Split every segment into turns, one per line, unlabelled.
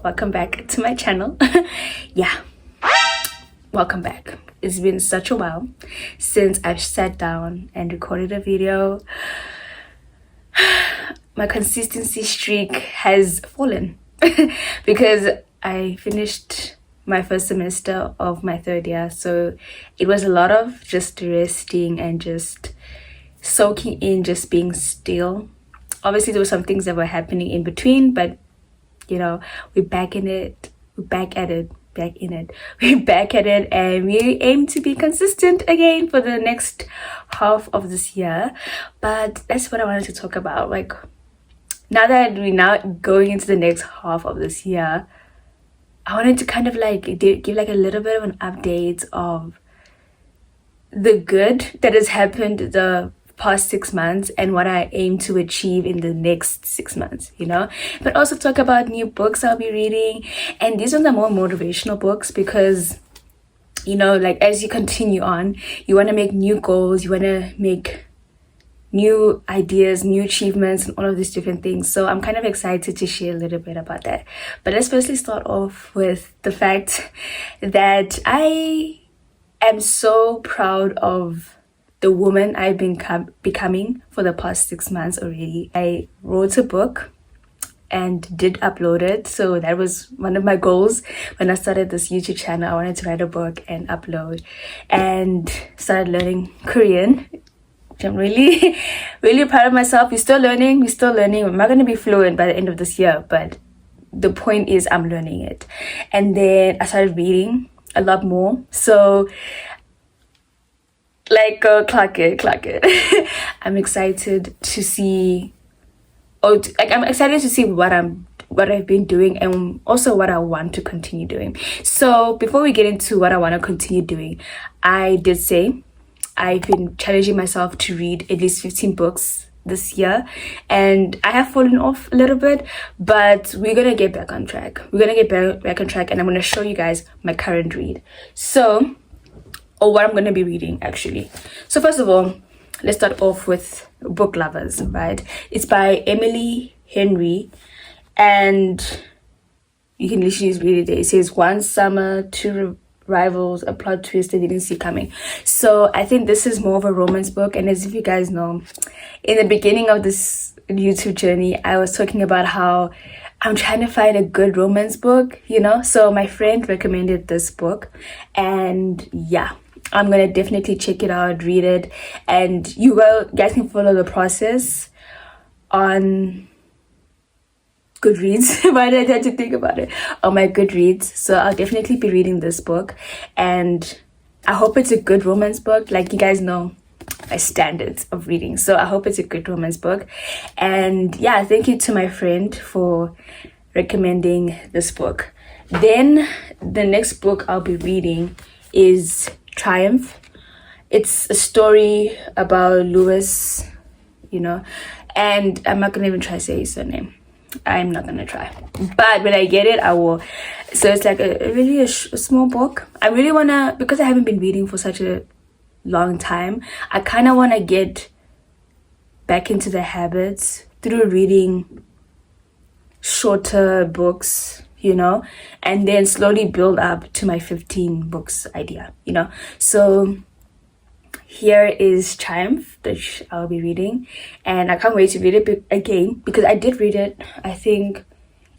welcome back to my channel. Yeah, welcome back. It's been such a while since I've sat down and recorded a video. My consistency streak has fallen because I finished my first semester of my third year, so it was a lot of just resting and just soaking in, just being still. Obviously there were some things that were happening in between, but you know, we're back in it, we're back at it, and we aim to be consistent again for the next half of this year. But that's what I wanted to talk about. Like, now that we're now going into the next half of this year, I wanted to kind of like give like a little bit of an update of the good that has happened the past 6 months and what I aim to achieve in the next 6 months, you know. But also talk about new books I'll be reading, and these ones are more motivational books because, you know, like as you continue on, you want to make new goals, you want to make new ideas, new achievements, and all of these different things. So I'm kind of excited to share a little bit about that. But let's firstly start off with the fact that I am so proud of the woman I've been becoming for the past 6 months already. I wrote a book and did upload it. So that was one of my goals when I started this YouTube channel. I wanted to write a book and upload, and started learning Korean. I'm really proud of myself. We're still learning. I'm not going to be fluent by the end of this year, but the point is I'm learning it. And then I started reading a lot more. So like, clock it. I'm excited to see, I'm excited to see what I've been doing, and also what I want to continue doing. So before we get into what I want to continue doing, I did say I've been challenging myself to read at least 15 books this year, and I have fallen off a little bit, but we're gonna get back on track. And I'm gonna show you guys my current read. So, or what I'm gonna be reading actually. So first of all, let's start off with Book Lovers, right? It's by Emily Henry, and you can literally just read it there. It says, one summer, two rivals, a plot twist they didn't see coming. So I think this is more of a romance book. And as if you guys know, in the beginning of this YouTube journey, I was talking about how I'm trying to find a good romance book, you know. So my friend recommended this book, and yeah, I'm gonna definitely check it out, read it, and you guys can follow the process on Goodreads. Why did I have to think about it? On my Goodreads. So I'll definitely be reading this book, and I hope it's a good romance book. Like, you guys know my standards of reading, so I hope it's a good romance book. And yeah, thank you to my friend for recommending this book. Then the next book I'll be reading is Triumph. It's a story about Lewis, you know, and I'm not gonna even try to say his surname. I'm not gonna try, but when I get it, I will. So it's like a small book. I really wanna, because I haven't been reading for such a long time, I kind of want to get back into the habits through reading shorter books, you know, and then slowly build up to my 15 books idea, you know. So here is Triumph, which I'll be reading, and I can't wait to read it again, because I did read it, I think,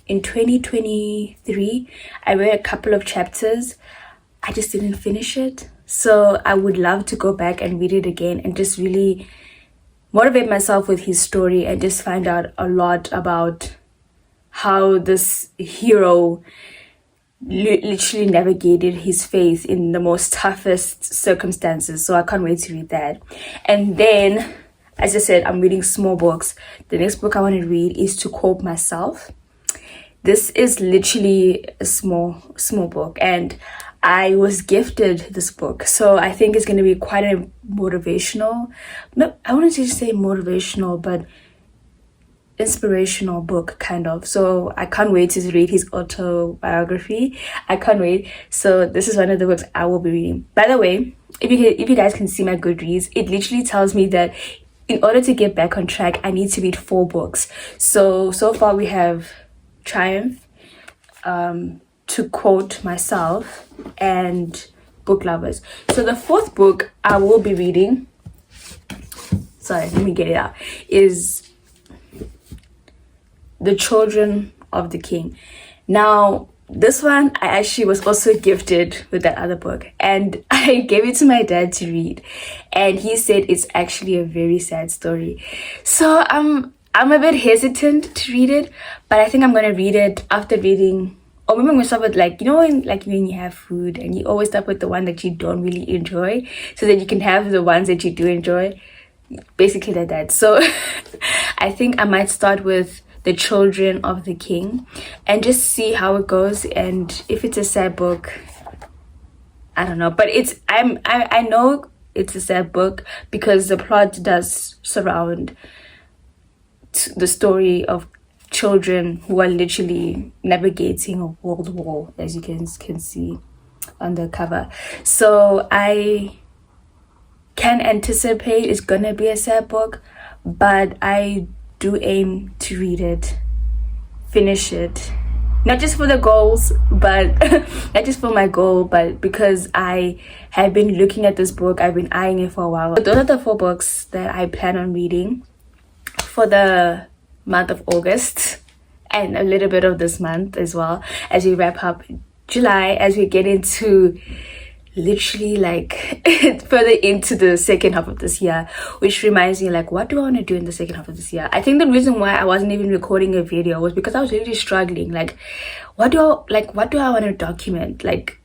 in 2023. I read a couple of chapters. I just didn't finish it. So I would love to go back and read it again and just really motivate myself with his story, and just find out a lot about how this hero literally navigated his faith in the most toughest circumstances. So I can't wait to read that. And then, as I said, I'm reading small books. The next book I want to read is To Cope Myself. This is literally a small book, and I was gifted this book, so I think it's going to be quite a motivational, no, I wouldn't just say motivational, but inspirational book, kind of. So I can't wait to read his autobiography. I can't wait. So this is one of the books I will be reading. By the way, if you guys can see my Goodreads, it literally tells me that in order to get back on track, I need to read 4 books. So far we have Triumph, to quote myself and book lovers. So the fourth book I will be reading, sorry, let me get it out, is The Children of the King. Now, this one I actually was also gifted with that other book, and I gave it to my dad to read, and he said it's actually a very sad story. So I'm a bit hesitant to read it, but I think I'm gonna read it after reading, or maybe I'm gonna start with, like, you know, when you have food and you always start with the one that you don't really enjoy so that you can have the ones that you do enjoy, basically like that. So I think I might start with The Children of the King and just see how it goes, and if it's a sad book, I don't know, but I know it's a sad book because the plot does surround the story of children who are literally navigating a world war, as you can see on the cover. So I can anticipate it's gonna be a sad book, but I do aim to read it, finish it, not just for the goals, but not just for my goal, but because I have been looking at this book, I've been eyeing it for a while. Those are the 4 books that I plan on reading for the month of August and a little bit of this month as well, as we wrap up July, as we get into literally like further into the second half of this year, which reminds me, like, what do I want to do in the second half of this year? I think the reason why I wasn't even recording a video was because I was really struggling, like, what do I want to document? Like,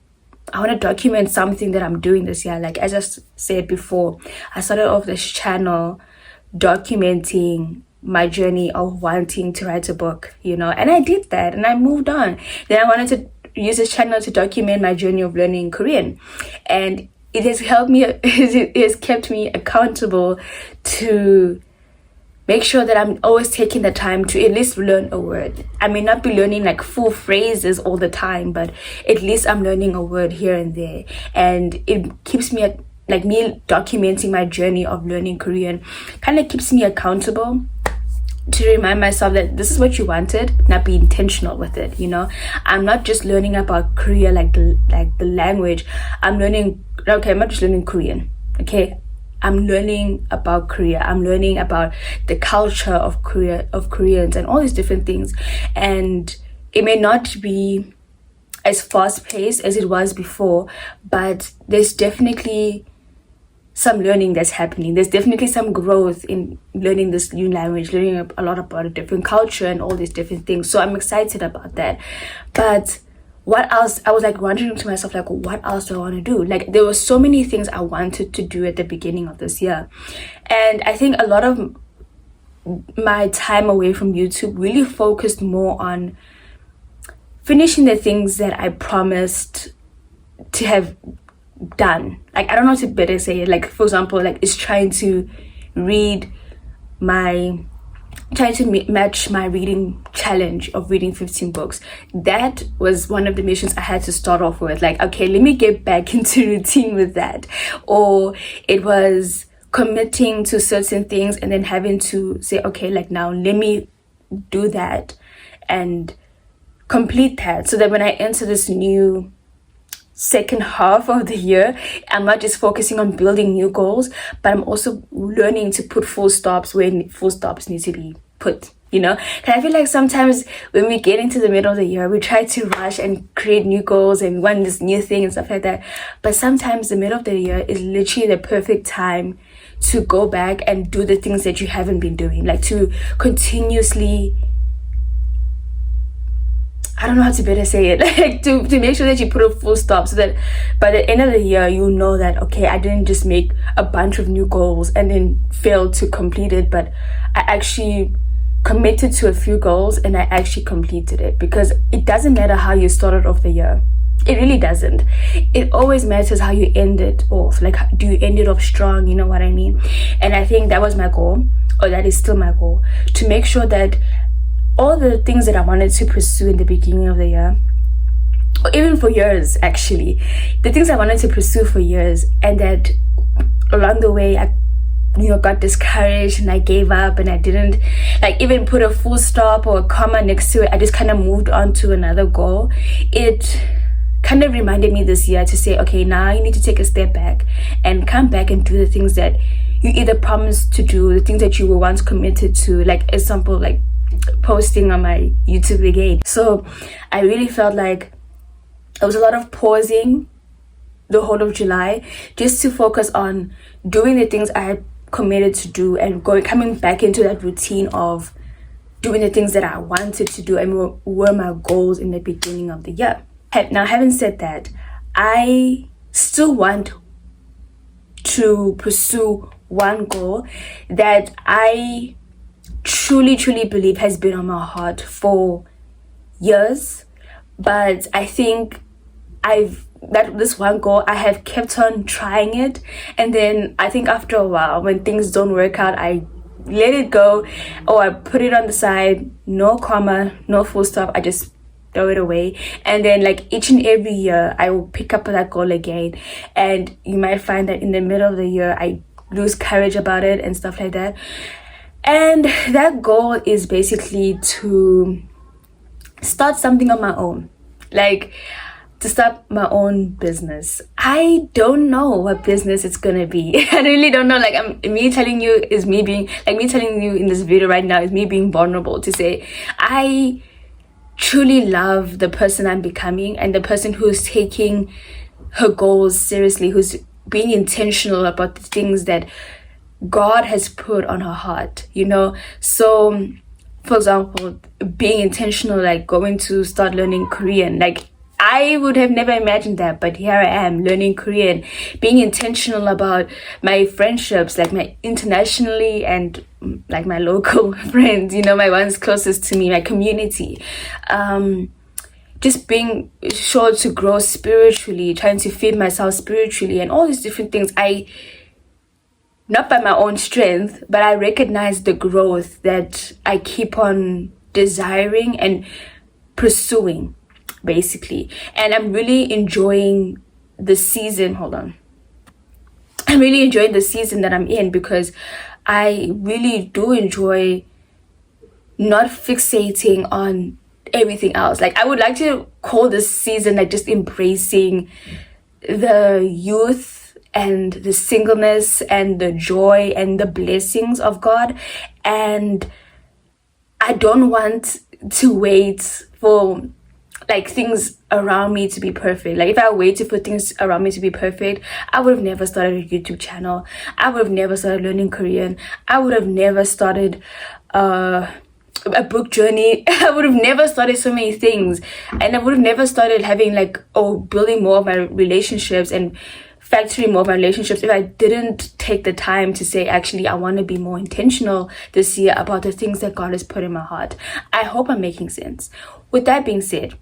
I want to document something that I'm doing this year. Like, as I said before, I started off this channel documenting my journey of wanting to write a book, you know, and I did that and I moved on. Then I wanted to use this channel to document my journey of learning Korean, and it has helped me, it has kept me accountable to make sure that I'm always taking the time to at least learn a word. I may not be learning like full phrases all the time, but at least I'm learning a word here and there, and it keeps me, like, me documenting my journey of learning Korean kind of keeps me accountable to remind myself that this is what you wanted, not be intentional with it, you know. I'm not just learning about Korea, like the language. I'm not just learning Korean, okay? I'm learning about Korea. I'm learning about the culture of Korea, of Koreans, and all these different things. And it may not be as fast-paced as it was before, but there's definitely some learning that's happening. There's definitely some growth in learning this new language, learning a lot about a different culture and all these different things. So I'm excited about that. But what else? I was like wondering to myself, like, what else do I want to do? Like, there were so many things I wanted to do at the beginning of this year. And I think a lot of my time away from YouTube really focused more on finishing the things that I promised to have done. Like, I don't know how to better say it. Like, for example, like, it's trying to match my reading challenge of reading 15 books. That was one of the missions I had to start off with. Like, okay, let me get back into routine with that. Or it was committing to certain things and then having to say, okay, like, now let me do that and complete that, so that when I enter this new second half of the year, I'm not just focusing on building new goals, but I'm also learning to put full stops where full stops need to be put, you know. And I feel like sometimes when we get into the middle of the year, we try to rush and create new goals and want this new thing and stuff like that, but sometimes the middle of the year is literally the perfect time to go back and do the things that you haven't been doing, like to continuously, I don't know how to better say it, like to make sure that you put a full stop, so that by the end of the year, you'll know that, okay, I didn't just make a bunch of new goals and then fail to complete it, but I actually committed to a few goals and I actually completed it. Because it doesn't matter how you started off the year. It really doesn't. It always matters how you end it off. Like, do you end it off strong? You know what I mean? And I think that was my goal, or that is still my goal, to make sure that all the things that I wanted to pursue in the beginning of the year, or even for years actually, the things I wanted to pursue for years, and that along the way I got discouraged and I gave up and I didn't like even put a full stop or a comma next to it. I just kind of moved on to another goal. It kind of reminded me this year to say, okay, now you need to take a step back and come back and do the things that you either promised to do, the things that you were once committed to, like example, like posting on my YouTube again. So I really felt like there was a lot of pausing the whole of July just to focus on doing the things I had committed to do and coming back into that routine of doing the things that I wanted to do and were my goals in the beginning of the year. Now, having said that, I still want to pursue one goal that I truly believe has been on my heart for years, but I think this one goal, I have kept on trying it, and then I think after a while when things don't work out, I let it go or I put it on the side, no comma, no full stop, I just throw it away. And then like each and every year I will pick up that goal again, and you might find that in the middle of the year I lose courage about it and stuff like that. And that goal is basically to start something on my own, like to start my own business. I don't know what business it's gonna be. I really don't know. Like me telling you in this video right now is me being vulnerable to say I truly love the person I'm becoming and the person who's taking her goals seriously, who's being intentional about the things that God has put on her heart, So for example, being intentional, like going to start learning Korean, like I would have never imagined that, but here I am learning Korean, being intentional about my friendships, like my internationally and like my local friends, my ones closest to me, my community. Just being sure to grow spiritually, trying to feed myself spiritually and all these different things. Not by my own strength, but I recognize the growth that I keep on desiring and pursuing, basically. And I'm really enjoying the season. I'm really enjoying the season that I'm in because I really do enjoy not fixating on everything else. Like I would like to call this season like just embracing the youth and the singleness and the joy and the blessings of God. And I don't want to wait for like things around me to be perfect. Like if I waited for things around me to be perfect, I would have never started a YouTube channel. I would have never started learning Korean. I would have never started a book journey. I would have never started so many things, and I would have never started having building more of my relationships and factoring more of my relationships if I didn't take the time to say, actually, I want to be more intentional this year about the things that God has put in my heart. I hope I'm making sense. With that being said,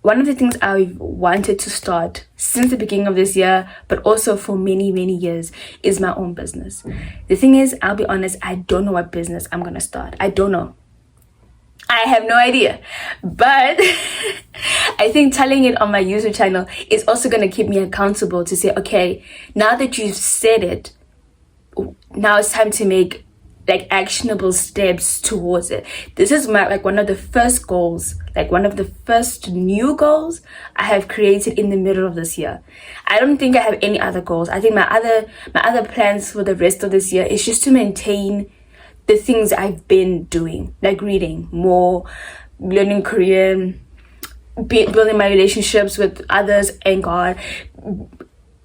one of the things I've wanted to start since the beginning of this year, but also for many, many years, is my own business. The thing is, I'll be honest, I don't know what business I'm going to start. I don't know. I have no idea. But I think telling it on my YouTube channel is also going to keep me accountable to say, okay, now that you've said it, now it's time to make actionable steps towards it. This is my one of the first goals, one of the first new goals I have created in the middle of this year. I don't think I have any other goals. I think my other plans for the rest of this year is just to maintain the things I've been doing, like reading more, learning Korean, building my relationships with others and God,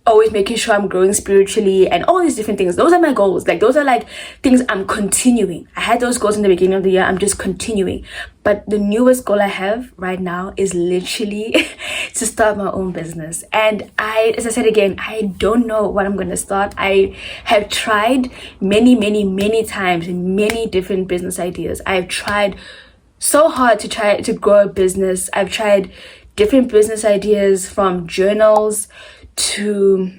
always making sure I'm growing spiritually and all these different things. Those are my goals. Those are things I'm continuing. I had those goals in the beginning of the year. I'm just continuing. But the newest goal I have right now is literally to start my own business. And as I said again, I don't know what I'm going to start. I have tried many times in many different business ideas. I've tried so hard to try to grow a business. I've tried different business ideas, from journals to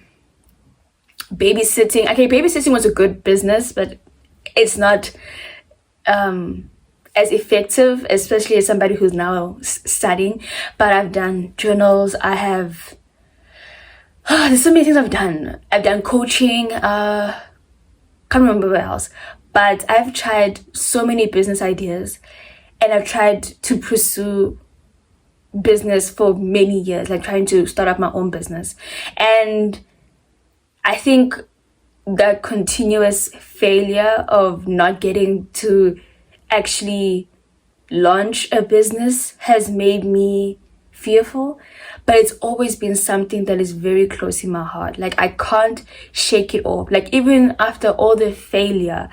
babysitting. Okay, babysitting was a good business, but it's not as effective, especially as somebody who's now studying. But I've done journals. There's so many things I've done. I've done coaching. can't remember where else, but I've tried so many business ideas, and I've tried to pursue business for many years, like trying to start up my own business. And I think the continuous failure of not getting to actually launch a business has made me fearful, but it's always been something that is very close in my heart. Like, I can't shake it off. Like, even after all the failure,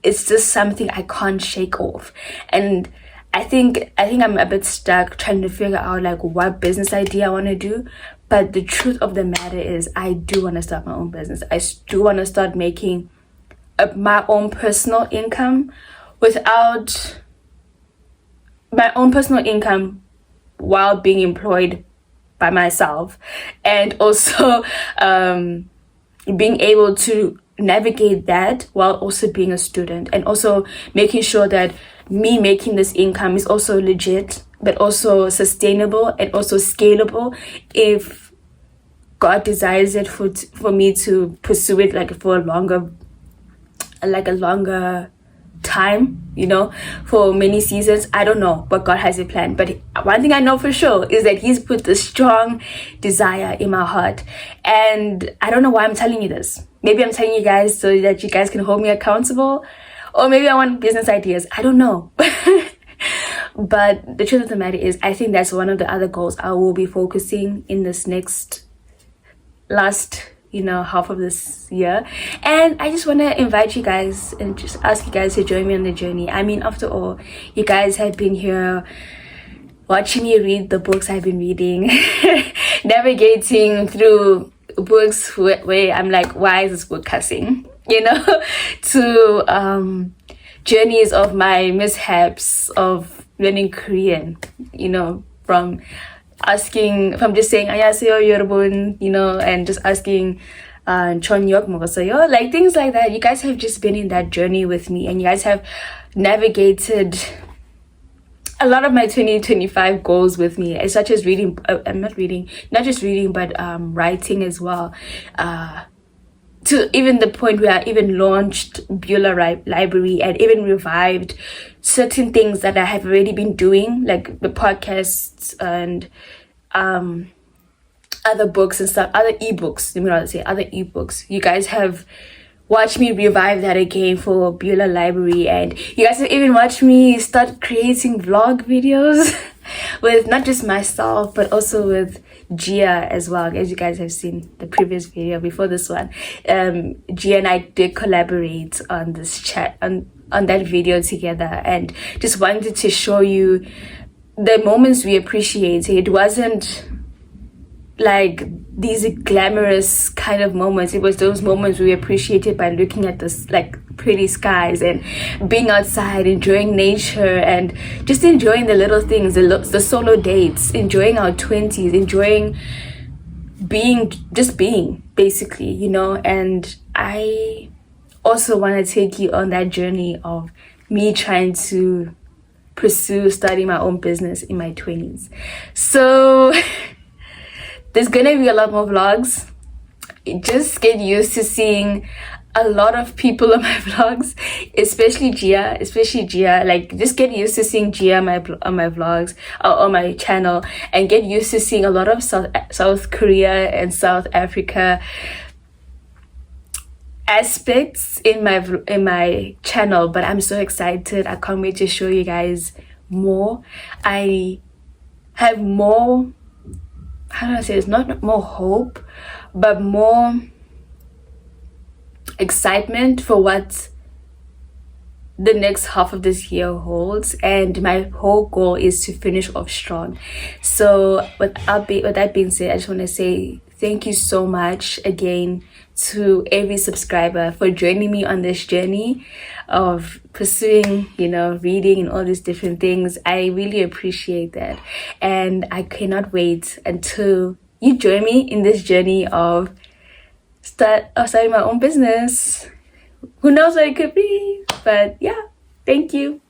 it's just something I can't shake off. And I think I'm a bit stuck trying to figure out like what business idea I want to do. But the truth of the matter is, I do want to start my own business. I do want to start making my own personal income without my own personal income while being employed by myself, and also being able to navigate that while also being a student, and also making sure that me making this income is also legit, but also sustainable and also scalable if God desires it for me to pursue it like for a longer time, you know, for many seasons. I don't know, but God has a plan. But one thing I know for sure is that He's put a strong desire in my heart, and I don't know why I'm telling you this. Maybe I'm telling you guys so that you guys can hold me accountable, or maybe I want business ideas. I don't know. But the truth of the matter is, I think that's one of the other goals I will be focusing in this last half of this year. And I just want to invite you guys and just ask you guys to join me on the journey. I mean, after all, you guys have been here watching me read the books I've been reading, navigating through books where I'm like, why is this book cussing, to journeys of my mishaps of learning Korean, from just saying 안녕하세요 여러분, and just asking 저녁 먹었어요, like things like that. You guys have just been in that journey with me, and you guys have navigated a lot of my 2025 goals with me, such as reading, not just reading, but writing as well, to even the point where I even launched Beulah Library and even revived certain things that I have already been doing, like the podcasts and other books and stuff, other ebooks. Let me rather say other ebooks. You guys have watched me revive that again for Beulah Library, and you guys have even watched me start creating vlog videos with not just myself but also with Gia as well. As you guys have seen the previous video before this one, Gia and I did collaborate on this chat, on that video together, and just wanted to show you the moments we appreciated. It wasn't like these glamorous kind of moments. It was those moments we appreciated by looking at this like pretty skies and being outside, enjoying nature, and just enjoying the little things, the solo dates, enjoying our 20s, enjoying being basically, and I also want to take you on that journey of me trying to pursue starting my own business in my 20s. So there's gonna be a lot more vlogs. Just get used to seeing a lot of people on my vlogs, especially Gia. Like, just get used to seeing Gia on my vlogs, on my channel, and get used to seeing a lot of South Korea and South Africa aspects in my channel. But I'm so excited. I can't wait to show you guys more. I have more, how do I say this, not more hope, but more excitement for what the next half of this year holds, and my whole goal is to finish off strong. So with that being said, I just want to say thank you so much again to every subscriber for joining me on this journey of pursuing, reading and all these different things. I really appreciate that, and I cannot wait until you join me in this journey of starting my own business. Who knows what it could be? But yeah, thank you.